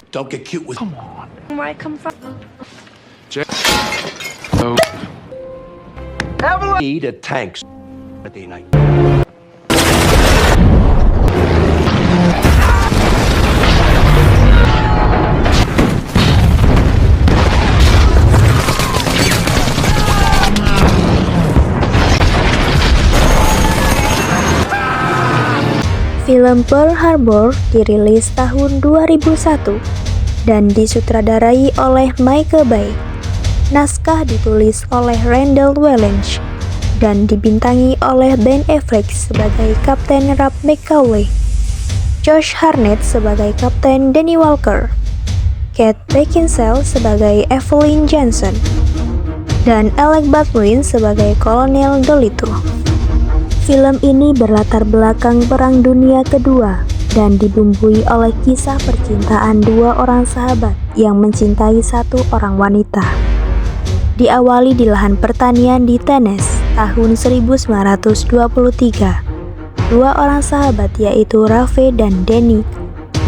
Don't get cute with. Come on. Where I come from. Oh. Need a tanks at the night. Film Pearl Harbor dirilis tahun 2001 dan disutradarai oleh Michael Bay. Naskah ditulis oleh Randall Wallace dan dibintangi oleh Ben Affleck sebagai Kapten Rob McCauley, Josh Hartnett sebagai Kapten Danny Walker, Kate Beckinsale sebagai Evelyn Johnson, dan Alec Baldwin sebagai Kolonel Dolittle. Film ini berlatar belakang Perang Dunia Kedua dan dibumbui oleh kisah percintaan dua orang sahabat yang mencintai satu orang wanita. Diawali di lahan pertanian di Tennessee tahun 1923. Dua orang sahabat yaitu Raffe dan Danny.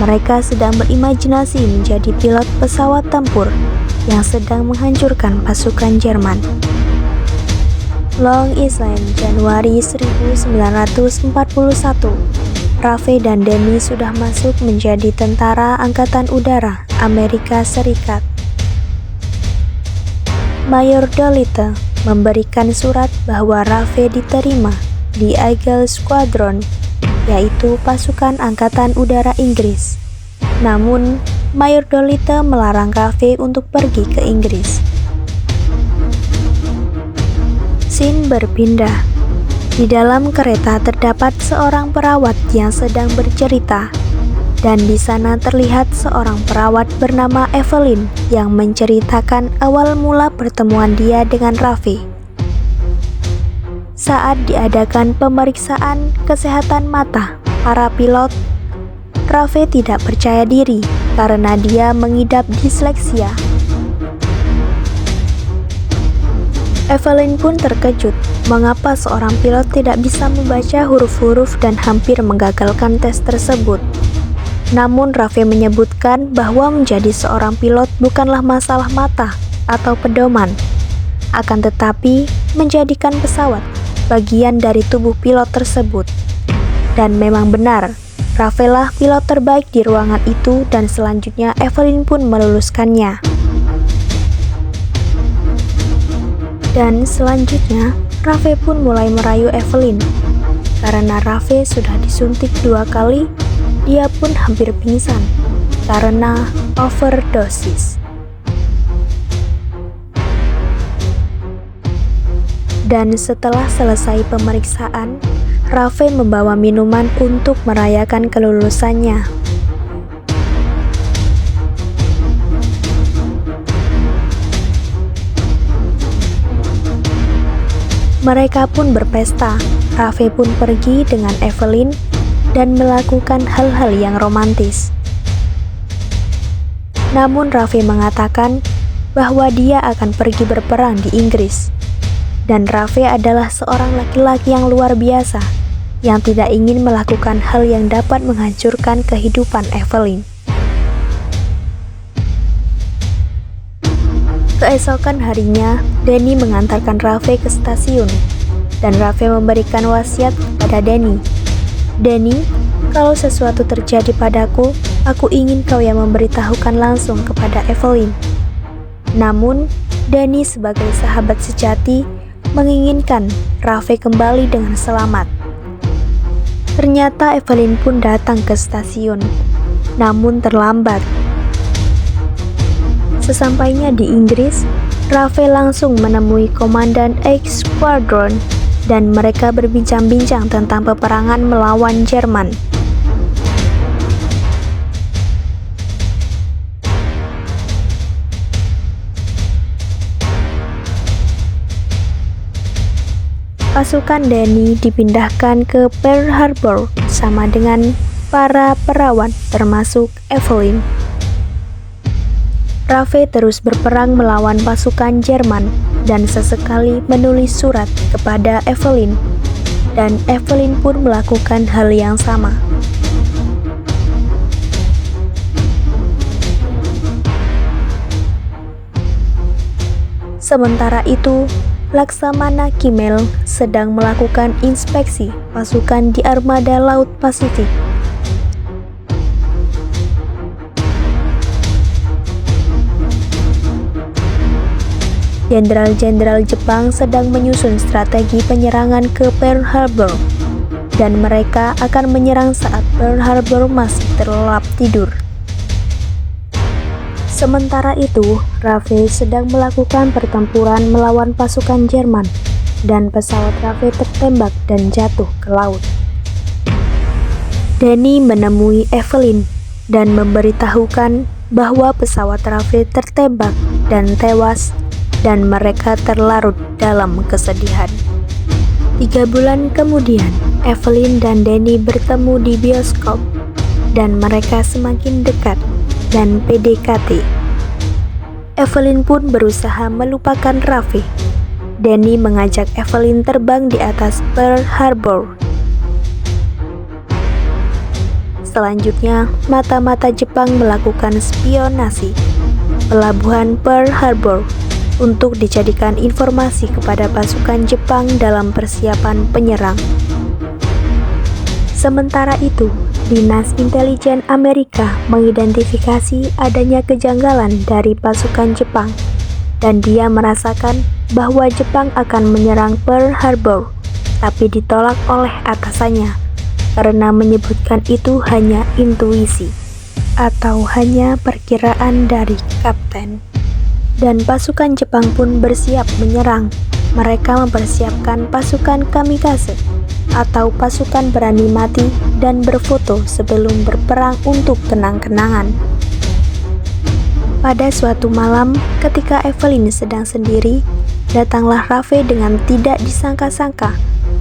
Mereka sedang berimajinasi menjadi pilot pesawat tempur yang sedang menghancurkan pasukan Jerman. Long Island, Januari 1941. Raffe dan Danny sudah masuk menjadi tentara Angkatan Udara Amerika Serikat. Mayor Dolittle memberikan surat bahwa Raffe diterima di Eagle Squadron, yaitu pasukan Angkatan Udara Inggris. Namun, Mayor Dolittle melarang Raffe untuk pergi ke Inggris. Scene berpindah. Di dalam kereta terdapat seorang perawat yang sedang bercerita, dan di sana terlihat seorang perawat bernama Evelyn yang menceritakan awal mula pertemuan dia dengan Raffe. Saat diadakan pemeriksaan kesehatan mata para pilot, Raffe tidak percaya diri karena dia mengidap disleksia. Evelyn pun terkejut mengapa seorang pilot tidak bisa membaca huruf-huruf dan hampir menggagalkan tes tersebut. Namun Raffe menyebutkan bahwa menjadi seorang pilot bukanlah masalah mata atau pedoman, akan tetapi menjadikan pesawat bagian dari tubuh pilot tersebut. Dan memang benar, Raffe lah pilot terbaik di ruangan itu dan selanjutnya Evelyn pun meluluskannya. Dan selanjutnya, Raffe pun mulai merayu Evelyn. Karena Raffe sudah disuntik 2 kali, dia pun hampir pingsan karena overdosis. Dan setelah selesai pemeriksaan, Raffe membawa minuman untuk merayakan kelulusannya. Mereka pun berpesta. Raffe pun pergi dengan Evelyn dan melakukan hal-hal yang romantis. Namun Raffe mengatakan bahwa dia akan pergi berperang di Inggris. Dan Raffe adalah seorang laki-laki yang luar biasa, yang tidak ingin melakukan hal yang dapat menghancurkan kehidupan Evelyn. Keesokan harinya, Danny mengantarkan Raffe ke stasiun, dan Raffe memberikan wasiat kepada Danny. Danny, kalau sesuatu terjadi padaku, aku ingin kau yang memberitahukan langsung kepada Evelyn. Namun, Danny sebagai sahabat sejati menginginkan Raffe kembali dengan selamat. Ternyata Evelyn pun datang ke stasiun, namun terlambat. Sesampainya di Inggris, Raffe langsung menemui Komandan X Squadron dan mereka berbincang-bincang tentang peperangan melawan Jerman. Pasukan Danny dipindahkan ke Pearl Harbor bersama dengan para perawat termasuk Evelyn. Raffe terus berperang melawan pasukan Jerman dan sesekali menulis surat kepada Evelyn, dan Evelyn pun melakukan hal yang sama. Sementara itu, Laksamana Kimmel sedang melakukan inspeksi pasukan di armada Laut Pasifik. Jenderal-jenderal Jepang sedang menyusun strategi penyerangan ke Pearl Harbor, dan mereka akan menyerang saat Pearl Harbor masih terlelap tidur. Sementara itu, RAF sedang melakukan pertempuran melawan pasukan Jerman, dan pesawat RAF tertembak dan jatuh ke laut. Danny menemui Evelyn dan memberitahukan bahwa pesawat RAF tertembak dan tewas, dan mereka terlarut dalam kesedihan. 3 bulan kemudian, Evelyn dan Danny bertemu di bioskop, dan mereka semakin dekat dan PDKT. Evelyn pun berusaha melupakan Raffi. Danny mengajak Evelyn terbang di atas Pearl Harbor. Selanjutnya, mata-mata Jepang melakukan spionasi pelabuhan Pearl Harbor untuk dijadikan informasi kepada pasukan Jepang dalam persiapan penyerang. Sementara itu, Dinas Intelijen Amerika mengidentifikasi adanya kejanggalan dari pasukan Jepang, dan dia merasakan bahwa Jepang akan menyerang Pearl Harbor, tapi ditolak oleh atasannya karena menyebutkan itu hanya intuisi atau hanya perkiraan dari kapten. Dan pasukan Jepang pun bersiap menyerang. Mereka mempersiapkan pasukan kamikaze atau pasukan berani mati dan berfoto sebelum berperang untuk kenang-kenangan. Pada suatu malam, ketika Evelyn sedang sendiri, datanglah Raffi dengan tidak disangka-sangka,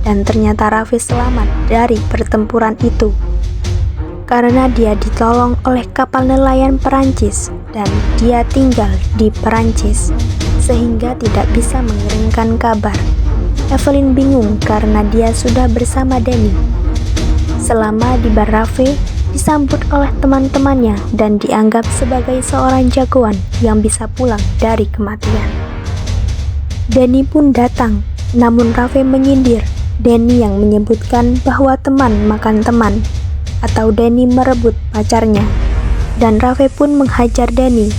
dan ternyata Raffi selamat dari pertempuran itu. Karena dia ditolong oleh kapal nelayan Perancis dan dia tinggal di Perancis, sehingga tidak bisa mengirimkan kabar. Evelyn bingung karena dia sudah bersama Danny. Selama di bar Raffi, disambut oleh teman-temannya dan dianggap sebagai seorang jagoan yang bisa pulang dari kematian. Danny pun datang, namun Raffi menyindir Danny yang menyebutkan bahwa teman makan teman, atau Danny merebut pacarnya, dan Raffi pun menghajar Danny.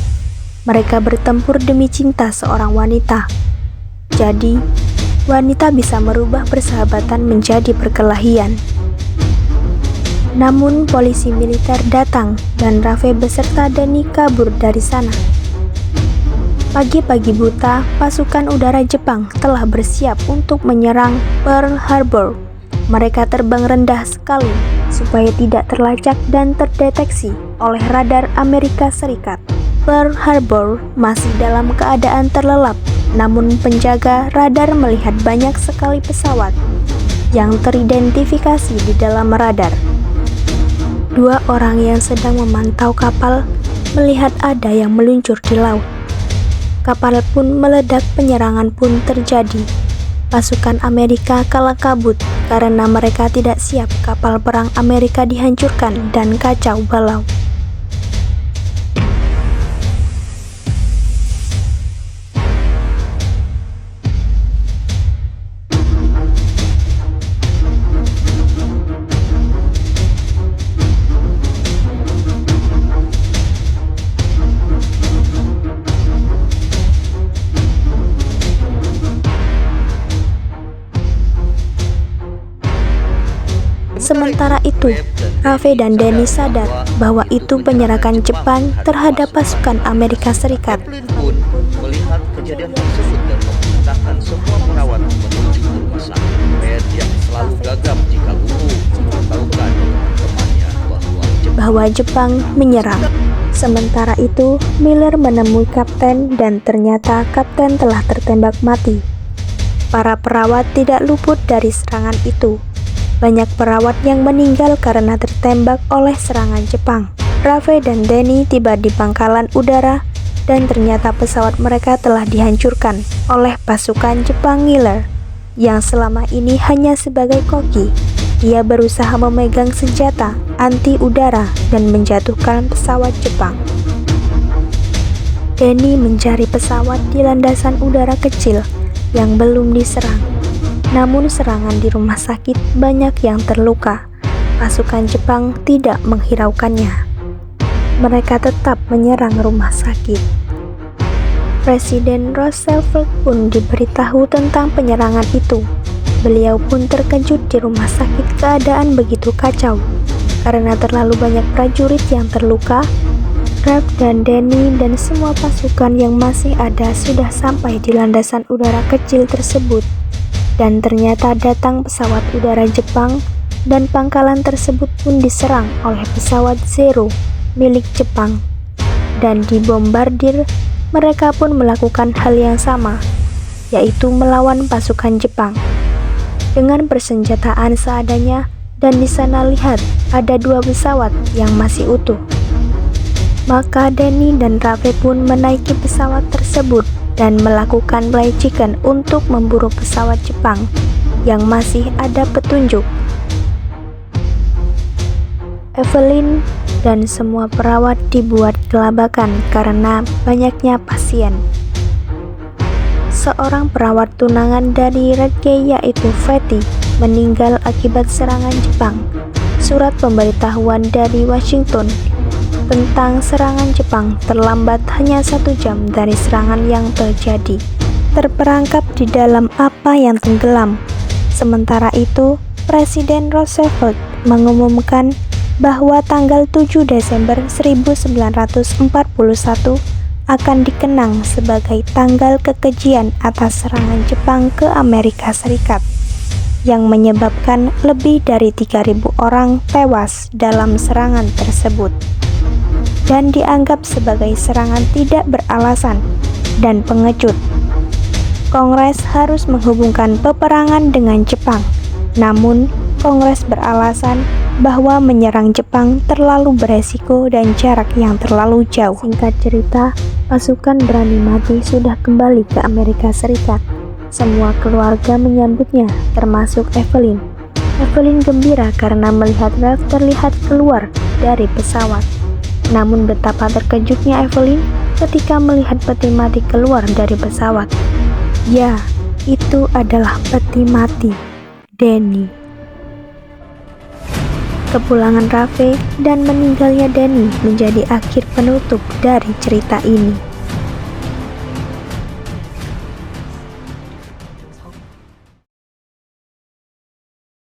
Mereka bertempur demi cinta seorang wanita. Jadi, wanita bisa merubah persahabatan menjadi perkelahian. Namun polisi militer datang dan Raffi beserta Danny kabur dari sana. Pagi-pagi buta, pasukan udara Jepang telah bersiap untuk menyerang Pearl Harbor. Mereka terbang rendah sekali supaya tidak terlacak dan terdeteksi oleh radar Amerika Serikat. Pearl Harbor masih dalam keadaan terlelap, namun penjaga radar melihat banyak sekali pesawat yang teridentifikasi di dalam radar. 2 orang yang sedang memantau kapal melihat ada yang meluncur di laut. Kapal pun meledak, penyerangan pun terjadi. Pasukan Amerika kalah kabut karena mereka tidak siap kapal perang Amerika dihancurkan dan kacau balau. Sementara itu, Raffi dan Danny sadar bahwa itu penyerangan Jepang terhadap pasukan Amerika Serikat. Evelyn pun melihat kejadian tersebut dan memerintahkan semua perawat menuju ke rumah sakit. Red yang selalu gagap jika guru memberitahukan temannya bahwa Jepang menyerang. Sementara itu, Miller menemui kapten dan ternyata kapten telah tertembak mati. Para perawat tidak luput dari serangan itu. Banyak perawat yang meninggal karena tertembak oleh serangan Jepang. Raffi dan Danny tiba di pangkalan udara dan ternyata pesawat mereka telah dihancurkan oleh pasukan Jepang. Miller, yang selama ini hanya sebagai koki, dia berusaha memegang senjata anti udara dan menjatuhkan pesawat Jepang. Danny mencari pesawat di landasan udara kecil yang belum diserang. Namun serangan di rumah sakit banyak yang terluka. Pasukan Jepang tidak menghiraukannya. Mereka tetap menyerang rumah sakit. Presiden Roosevelt pun diberitahu tentang penyerangan itu. Beliau pun terkejut di rumah sakit keadaan begitu kacau. Karena terlalu banyak prajurit yang terluka, Ralph dan Danny dan semua pasukan yang masih ada sudah sampai di landasan udara kecil tersebut. Dan ternyata datang pesawat udara Jepang dan pangkalan tersebut pun diserang oleh pesawat Zero milik Jepang. Dan dibombardir, mereka pun melakukan hal yang sama, yaitu melawan pasukan Jepang dengan persenjataan seadanya. Dan di sana lihat ada 2 pesawat yang masih utuh. Maka Danny dan Ralph pun menaiki pesawat tersebut dan melakukan fly chicken untuk memburu pesawat Jepang yang masih ada petunjuk. Evelyn dan semua perawat dibuat kelabakan karena banyaknya pasien. Seorang perawat tunangan dari Redkey yaitu Fatty meninggal akibat serangan Jepang. Surat pemberitahuan dari Washington tentang serangan Jepang terlambat hanya 1 jam dari serangan yang terjadi. Terperangkap di dalam apa yang tenggelam. Sementara itu, Presiden Roosevelt mengumumkan bahwa tanggal 7 Desember 1941 akan dikenang sebagai tanggal kekejian atas serangan Jepang ke Amerika Serikat yang menyebabkan lebih dari 3.000 orang tewas dalam serangan tersebut dan dianggap sebagai serangan tidak beralasan dan pengecut. Kongres harus menghubungkan peperangan dengan Jepang, namun Kongres beralasan bahwa menyerang Jepang terlalu beresiko dan jarak yang terlalu jauh. Singkat cerita, pasukan berani mati sudah kembali ke Amerika Serikat. Semua keluarga menyambutnya, termasuk Evelyn. Evelyn gembira karena melihat Ralph terlihat keluar dari pesawat. Namun betapa terkejutnya Evelyn ketika melihat peti mati keluar dari pesawat. Ya, itu adalah peti mati Danny. Kepulangan Ralph dan meninggalnya Danny menjadi akhir penutup dari cerita ini.